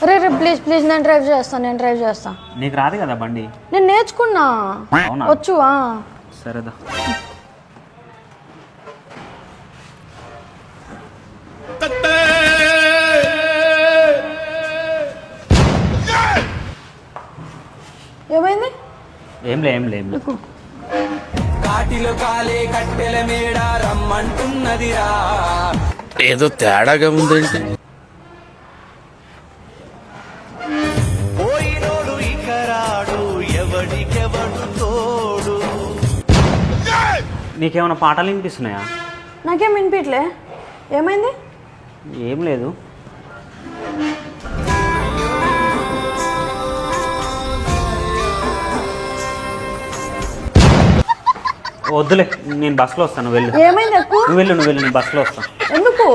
Ray please please నేను drive చేస్తా నీకు రాదు కదా బండి? నేను నేర్చుకున్నా. వచ్చు. సరేదా. ఏమైంది? ఏం కాటిలో కాలే కట్టెల మేడ రమ్మంటున్నదిరా. ఏదో తేడాగా ఉందేంటి? పోయినోడు ఇక రాడు, ఎవడికెవడు తోడు. నీకేమైనా పాటలు వినిపిస్తున్నాయా? నాకేం వినిపించలే. ఏమైంది? ఏం లేదు. వద్దులే, నేను బస్సులో వస్తాను. వెళ్ళు. ఏమైంది? నువ్వు వెళ్ళు, నేను బస్సులో వస్తాను. ఎందుకు?